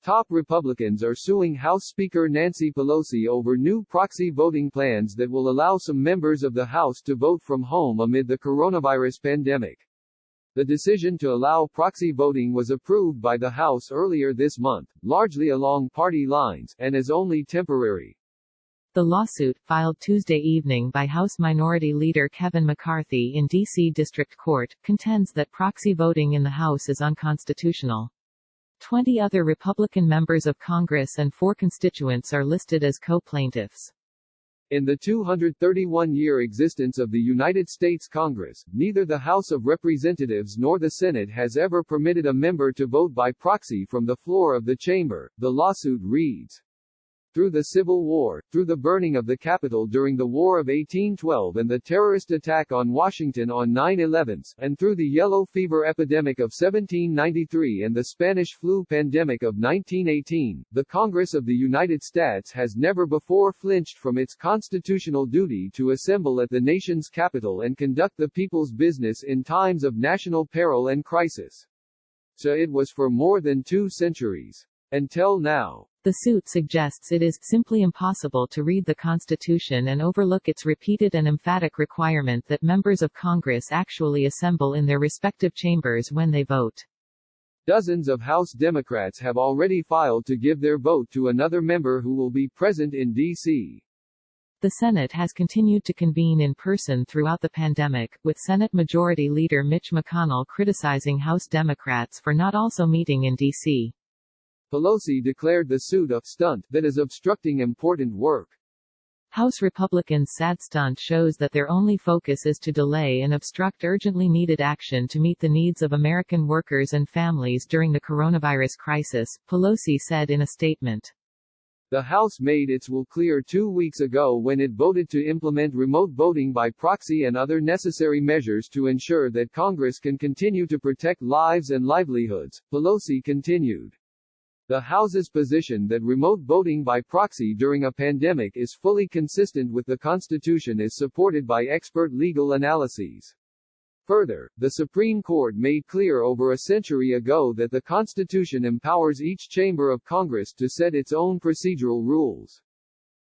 Top Republicans are suing House Speaker Nancy Pelosi over new proxy voting plans that will allow some members of the House to vote from home amid the coronavirus pandemic. The decision to allow proxy voting was approved by the House earlier this month, largely along party lines, and is only temporary. The lawsuit, filed Tuesday evening by House Minority Leader Kevin McCarthy in D.C. District Court, contends that proxy voting in the House is unconstitutional. 20 other Republican members of Congress and 4 constituents are listed as co-plaintiffs. In the 231-year existence of the United States Congress, neither the House of Representatives nor the Senate has ever permitted a member to vote by proxy from the floor of the chamber, the lawsuit reads. Through the Civil War, through the burning of the Capitol during the War of 1812 and the terrorist attack on Washington on 9/11, and through the yellow fever epidemic of 1793 and the Spanish flu pandemic of 1918, the Congress of the United States has never before flinched from its constitutional duty to assemble at the nation's capital and conduct the people's business in times of national peril and crisis. So it was for more than 2 centuries. Until now. The suit suggests it is simply impossible to read the Constitution and overlook its repeated and emphatic requirement that members of Congress actually assemble in their respective chambers when they vote. Dozens of House Democrats have already filed to give their vote to another member who will be present in D.C. The Senate has continued to convene in person throughout the pandemic, with Senate Majority Leader Mitch McConnell criticizing House Democrats for not also meeting in D.C. Pelosi declared the suit a stunt that is obstructing important work. House Republicans' sad stunt shows that their only focus is to delay and obstruct urgently needed action to meet the needs of American workers and families during the coronavirus crisis, Pelosi said in a statement. The House made its will clear 2 weeks ago when it voted to implement remote voting by proxy and other necessary measures to ensure that Congress can continue to protect lives and livelihoods, Pelosi continued. The House's position that remote voting by proxy during a pandemic is fully consistent with the Constitution is supported by expert legal analyses. Further, the Supreme Court made clear over a century ago that the Constitution empowers each chamber of Congress to set its own procedural rules.